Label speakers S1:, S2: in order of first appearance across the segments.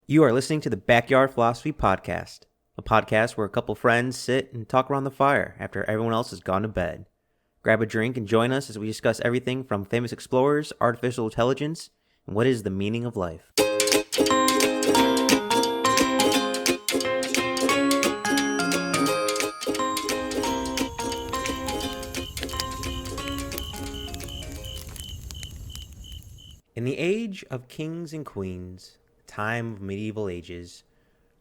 S1: You are listening to the Backyard Philosophy Podcast, a podcast where a couple friends sit and talk around the fire after everyone else has gone to bed. Grab a drink and join us as we discuss everything from famous explorers, artificial intelligence, and what is the meaning of life. In the age of kings and queens, time of medieval ages,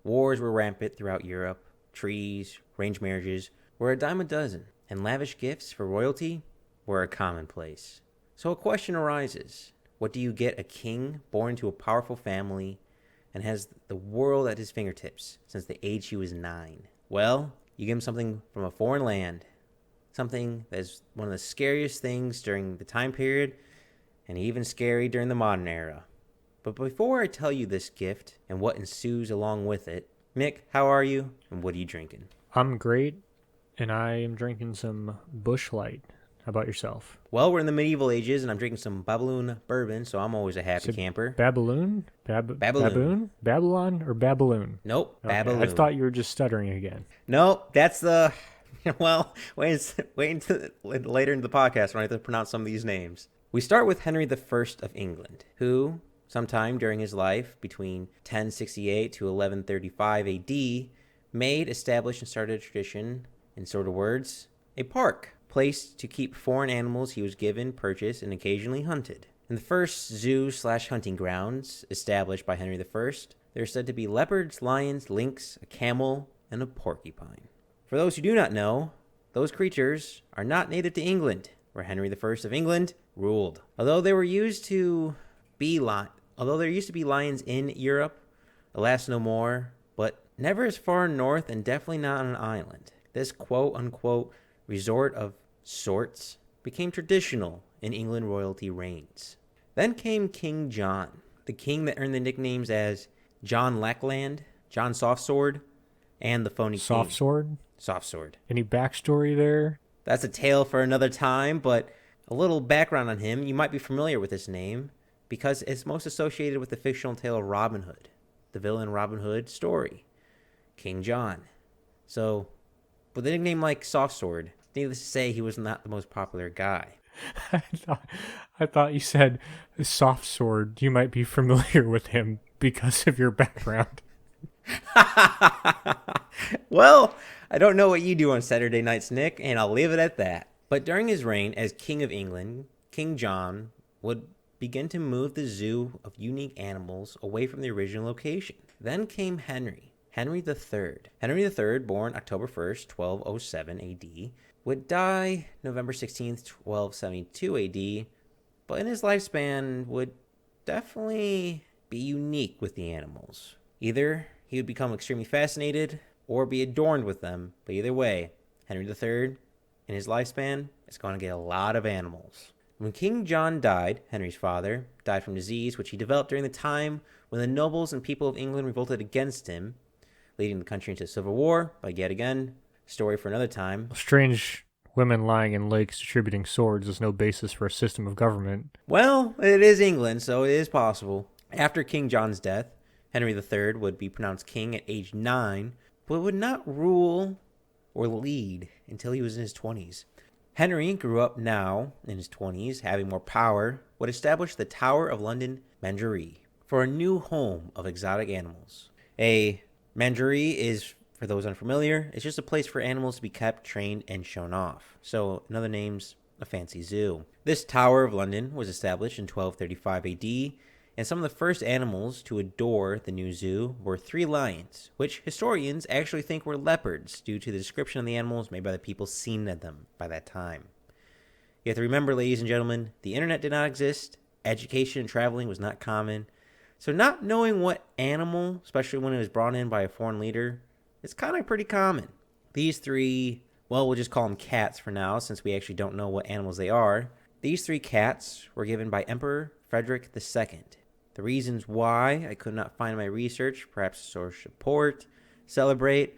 S1: wars were rampant throughout Europe, treaties, arranged marriages were a dime a dozen, and lavish gifts for royalty were a commonplace. So a question arises, what do you get a king born into a powerful family and has the world at his fingertips since the age he was 9? Well, you give him something from a foreign land, something that is one of the scariest things during the time period and even scary during the modern era. But before I tell you this gift and what ensues along with it, Mick, how are you and what are you drinking?
S2: I'm great, and I am drinking some Busch Light. How about yourself?
S1: Well, we're in the medieval ages and I'm drinking some Babylon bourbon, so I'm always a happy camper.
S2: Babaloon?
S1: Baboon.
S2: Baboon? Babylon or Babaloon?
S1: Nope,
S2: Okay,
S1: Babylon.
S2: I thought you were just stuttering again.
S1: Nope, that's the... Well, wait until later in the podcast when I have to pronounce some of these names. We start with Henry I of England, who, sometime during his life, between 1068 to 1135 AD, made, established, and started a tradition, in sort of words, a park, place to keep foreign animals he was given, purchased, and occasionally hunted. In the first zoo/hunting grounds established by Henry I, there are said to be leopards, lions, lynx, a camel, and a porcupine. For those who do not know, those creatures are not native to England, where Henry I of England ruled. Although there used to be lions in Europe, alas no more, but never as far north and definitely not on an island. This quote-unquote resort of sorts became traditional in England royalty reigns. Then came King John, the king that earned the nicknames as John Lackland, John Softsword, and the Phony
S2: Soft
S1: King.
S2: Sword?
S1: Softsword.
S2: Any backstory there?
S1: That's a tale for another time, but a little background on him. You might be familiar with this name because it's most associated with the fictional tale of Robin Hood, the villain Robin Hood story, King John. So, with a nickname like Softsword, needless to say, he was not the most popular guy.
S2: I thought you said Soft Sword. You might be familiar with him because of your background.
S1: Well, I don't know what you do on Saturday nights, Nick, and I'll leave it at that. But during his reign as King of England, King John would begin to move the zoo of unique animals away from the original location. Then came Henry III. Henry III, born October 1st, 1207 AD, would die November 16th, 1272 AD, but in his lifespan would definitely be unique with the animals. Either he would become extremely fascinated or be adorned with them, but either way, Henry III, in his lifespan, is going to get a lot of animals. When King John died, Henry's father, died from disease, which he developed during the time when the nobles and people of England revolted against him, leading the country into civil war, but yet again, story for another time.
S2: Strange women lying in lakes distributing swords is no basis for a system of government.
S1: Well, it is England, so it is possible. After King John's death, Henry III would be pronounced king at age 9, but would not rule or lead until he was in his 20s. Henry grew up now in his 20s, having more power, would establish the Tower of London Menagerie for a new home of exotic animals. A menagerie is, for those unfamiliar, it's just a place for animals to be kept, trained, and shown off. So, in other names, a fancy zoo. This Tower of London was established in 1235 AD, and some of the first animals to adore the new zoo were 3 lions, which historians actually think were leopards due to the description of the animals made by the people seen at them by that time. You have to remember, ladies and gentlemen, the internet did not exist, education and traveling was not common, so not knowing what animal, especially when it was brought in by a foreign leader, is kind of pretty common. These 3, well, we'll just call them cats for now since we actually don't know what animals they are. These 3 cats were given by Emperor Frederick II. The reasons why I could not find in my research, perhaps source support, celebrate,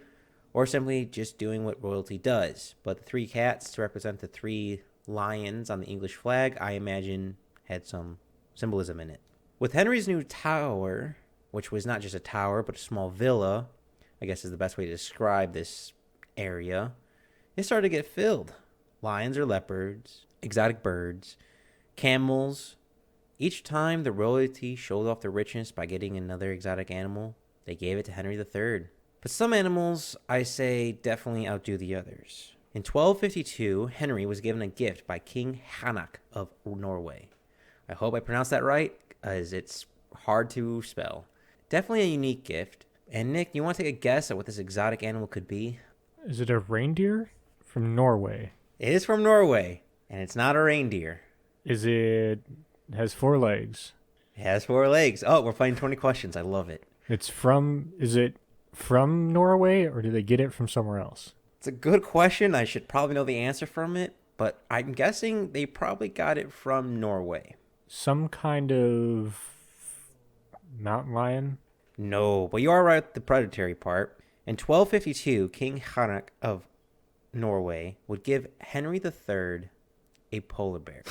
S1: or simply just doing what royalty does. But the 3 cats to represent the 3 lions on the English flag, I imagine had some symbolism in it. With Henry's new tower which was not just a tower, but a small villa, I guess is the best way to describe this area, it started to get filled. Lions or leopards, exotic birds, camels. Each time the royalty showed off their richness by getting another exotic animal, they gave it to Henry III. But some animals, I say, definitely outdo the others. In 1252, Henry was given a gift by King Hanak of Norway. I hope I pronounced that right, as it's hard to spell. Definitely a unique gift. And Nick, you want to take a guess at what this exotic animal could be?
S2: Is it a reindeer from Norway?
S1: It is from Norway, and it's not a reindeer.
S2: It has 4 legs?
S1: It has 4 legs. Oh, we're playing 20 questions. I love it.
S2: Is it from Norway, or do they get it from somewhere else?
S1: It's a good question. I should probably know the answer from it, but I'm guessing they probably got it from Norway.
S2: Some kind of mountain lion?
S1: No, but you are right with the predatory part. In 1252, King Hanak of Norway would give Henry III a polar bear.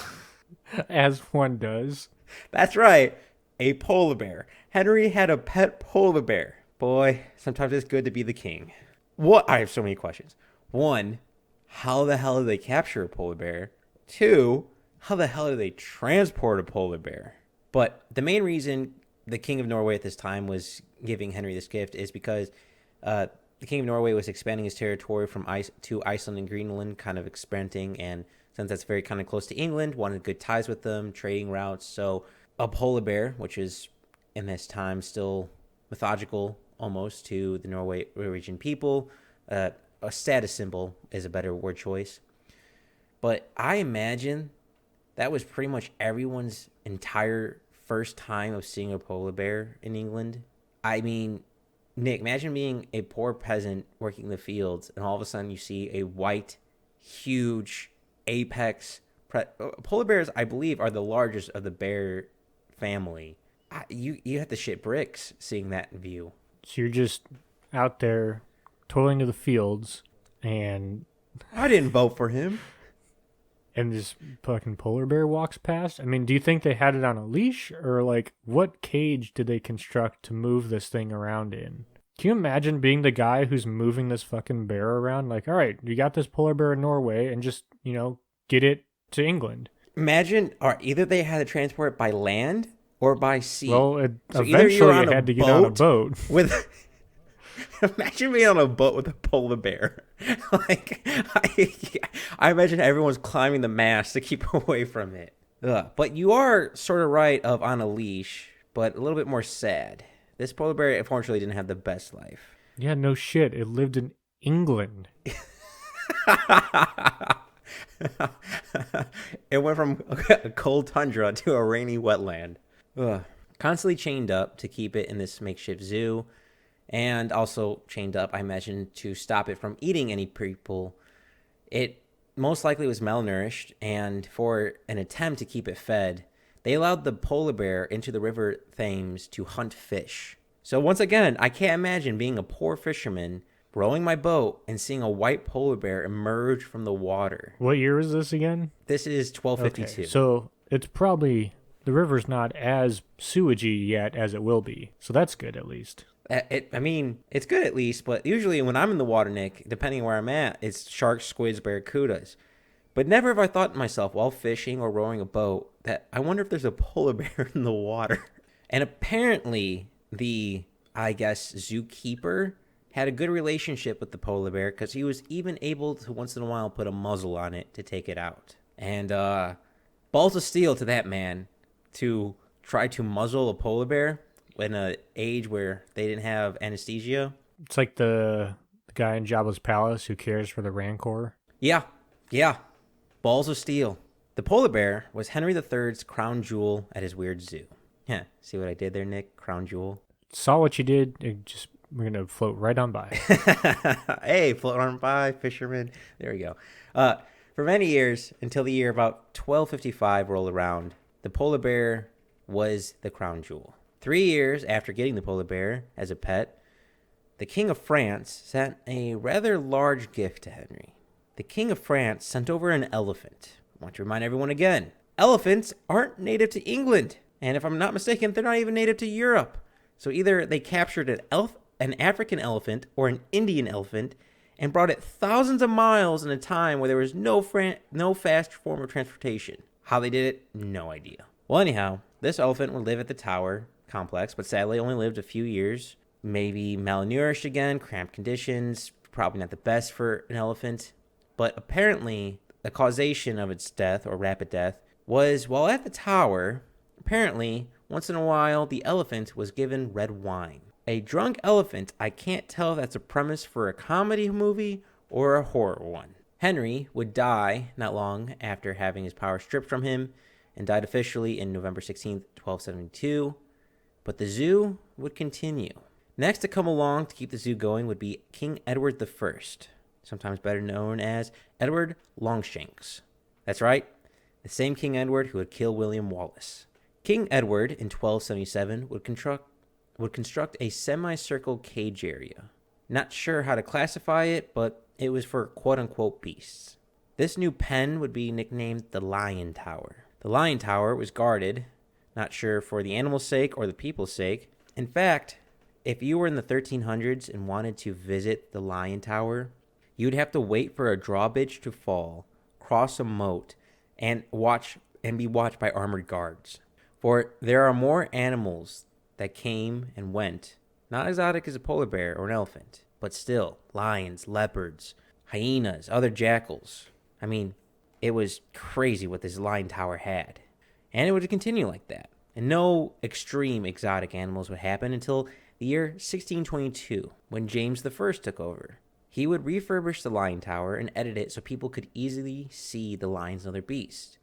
S2: As one does.
S1: That's right, a polar bear. Henry had a pet polar bear. Boy, sometimes it's good to be the king. What? I have so many questions. 1, how the hell did they capture a polar bear? 2, how the hell did they transport a polar bear? But the main reason the king of Norway at this time was giving Henry this gift is because the king of Norway was expanding his territory to Iceland and Greenland, kind of experimenting, and since that's very kind of close to England, wanted good ties with them, trading routes. So a polar bear, which is in this time still mythological almost to the Norwegian people, a status symbol is a better word choice. But I imagine that was pretty much everyone's entire first time of seeing a polar bear in England. I mean, Nick, imagine being a poor peasant working the fields, and all of a sudden you see a white, huge, apex. Polar bears, I believe, are the largest of the bear family. You have to shit bricks seeing that in view.
S2: So you're just out there toiling to the fields, and
S1: I didn't vote for him.
S2: And this fucking polar bear walks past? I mean, do you think they had it on a leash? Or, like, what cage did they construct to move this thing around in? Can you imagine being the guy who's moving this fucking bear around? Like, all right, you got this polar bear in Norway, and just, get it to England.
S1: Imagine, or either they had to transport it by land or by sea.
S2: Well, eventually it had to get on a boat.
S1: Imagine being on a boat with a polar bear. I imagine everyone's climbing the mast to keep away from it. But you are sort of right of on a leash, but a little bit more sad. This polar bear, unfortunately, didn't have the best life.
S2: Yeah, no shit. It lived in England.
S1: It went from a cold tundra to a rainy wetland. Constantly chained up to keep it in this makeshift zoo. And also chained up, I imagine, to stop it from eating any people. It most likely was malnourished, and for an attempt to keep it fed, they allowed the polar bear into the river Thames to hunt fish. So once again, I can't imagine being a poor fisherman, rowing my boat, and seeing a white polar bear emerge from the water.
S2: What year is this again?
S1: This is 1252.
S2: Okay, so it's probably, the river's not as sewagey yet as it will be. So that's good, at least.
S1: It's good at least, but usually when I'm in the water, Nick, depending on where I'm at, it's sharks, squids, barracudas. But never have I thought to myself while fishing or rowing a boat that I wonder if there's a polar bear in the water. And apparently the, zookeeper had a good relationship with the polar bear because he was even able to once in a while put a muzzle on it to take it out. And balls of steel to that man to try to muzzle a polar bear in an age where they didn't have anesthesia.
S2: It's like the guy in Jabba's palace who cares for the Rancor.
S1: Yeah. Balls of steel. The polar bear was Henry III's crown jewel at his weird zoo. Yeah, see what I did there, Nick? Crown jewel.
S2: Saw what you did. We're going to float right on by.
S1: Hey, float on by, fisherman. There we go. For many years, until the year about 1255 rolled around, the polar bear was the crown jewel. 3 years after getting the polar bear as a pet, the King of France sent a rather large gift to Henry. The King of France sent over an elephant. I want to remind everyone again, elephants aren't native to England. And if I'm not mistaken, they're not even native to Europe. So either they captured an African elephant or an Indian elephant and brought it thousands of miles in a time where there was no fast form of transportation. How they did it, no idea. Well, anyhow, this elephant would live at the tower complex, but sadly only lived a few years. Maybe malnourished again, cramped conditions, probably not the best for an elephant. But apparently, the causation of its death, or rapid death, was while at the tower, apparently, once in a while, the elephant was given red wine. A drunk elephant, I can't tell if that's a premise for a comedy movie or a horror one. Henry would die not long after having his power stripped from him and died officially in November 16th, 1272. But the zoo would continue. Next to come along to keep the zoo going would be King Edward I, sometimes better known as Edward Longshanks. That's right, the same King Edward who would kill William Wallace. King Edward in 1277 would construct a semicircle cage area. Not sure how to classify it, but it was for quote-unquote beasts. This new pen would be nicknamed the Lion Tower. The Lion Tower was guarded, not sure for the animals' sake or the people's sake. In fact, if you were in the 1300s and wanted to visit the Lion Tower, you'd have to wait for a drawbridge to fall, cross a moat, and be watched by armored guards. For there are more animals that came and went, not exotic as a polar bear or an elephant, but still lions, leopards, hyenas, other jackals. I mean, it was crazy what this Lion Tower had. And it would continue like that. And no extreme exotic animals would happen until the year 1622, when James I took over. He would refurbish the Lion Tower and edit it so people could easily see the lions and other beasts,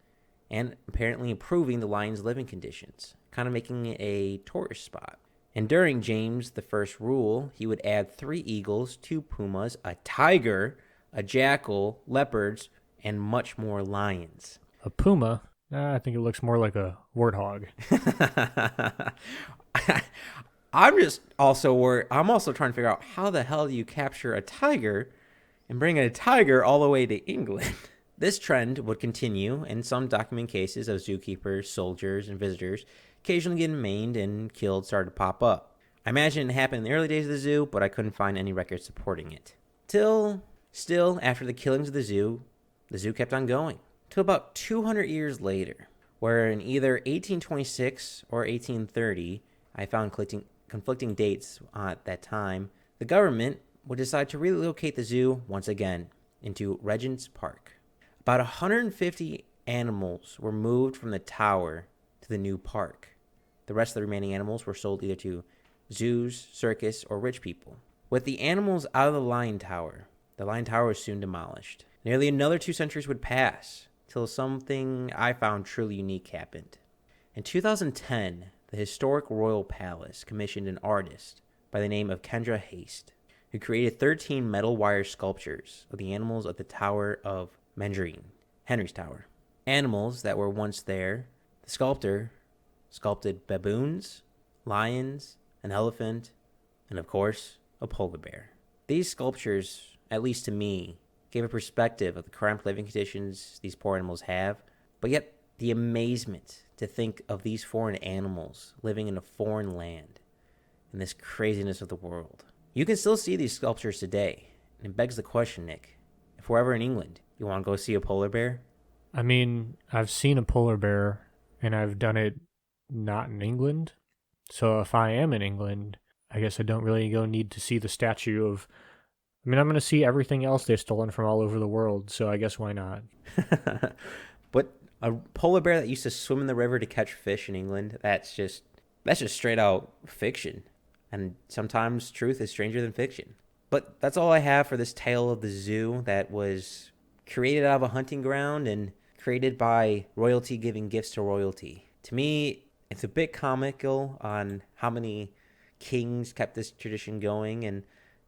S1: and apparently improving the lions' living conditions, kind of making it a tourist spot. And during James I's rule, he would add 3 eagles, 2 pumas, a tiger, a jackal, leopards, and much more lions.
S2: A puma? I think it looks more like a warthog.
S1: I'm also trying to figure out how the hell do you capture a tiger and bring a tiger all the way to England? This trend would continue, and some document cases of zookeepers, soldiers, and visitors occasionally getting maimed and killed started to pop up. I imagine it happened in the early days of the zoo, but I couldn't find any records supporting it. Still, after the killings of the zoo kept on going. Till about 200 years later, where in either 1826 or 1830, I found conflicting dates at that time, the government would decide to relocate the zoo once again into Regent's Park. About 150 animals were moved from the tower to the new park. The rest of the remaining animals were sold either to zoos, circus, or rich people. With the animals out of the Lion Tower was soon demolished. Nearly another 2 centuries would pass till something I found truly unique happened. In 2010, the historic Royal Palace commissioned an artist by the name of Kendra Haste, who created 13 metal wire sculptures of the animals at the Tower of Meereen, Henry's Tower. Animals that were once there. The sculptor sculpted baboons, lions, an elephant, and of course, a polar bear. These sculptures, at least to me, gave a perspective of the cramped living conditions these poor animals have, but yet the amazement to think of these foreign animals living in a foreign land and this craziness of the world. You can still see these sculptures today, and it begs the question, Nick, if we're ever in England, you want to go see a polar bear?
S2: I mean, I've seen a polar bear, and I've done it not in England. So if I am in England, I guess I don't really need to see the statue of... I mean, I'm going to see everything else they've stolen from all over the world, so I guess why not?
S1: But a polar bear that used to swim in the river to catch fish in England, that's just straight out fiction. And sometimes truth is stranger than fiction. But that's all I have for this tale of the zoo that was created out of a hunting ground and created by royalty giving gifts to royalty. To me, it's a bit comical on how many kings kept this tradition going, and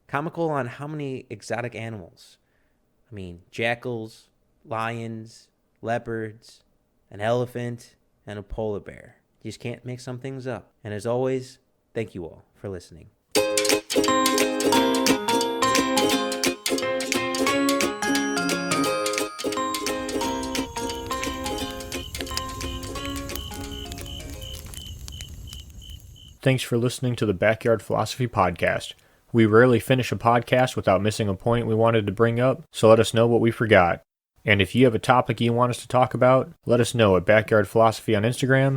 S1: comical on how many exotic animals. I mean, jackals, lions, leopards, an elephant, and a polar bear. You just can't make some things up. And as always, thank you all for listening.
S2: thanks for listening to the Backyard Philosophy Podcast. We rarely finish a podcast without missing a point we wanted to bring up, so let us know what we forgot. And if you have a topic you want us to talk about, let us know at Backyard Philosophy on Instagram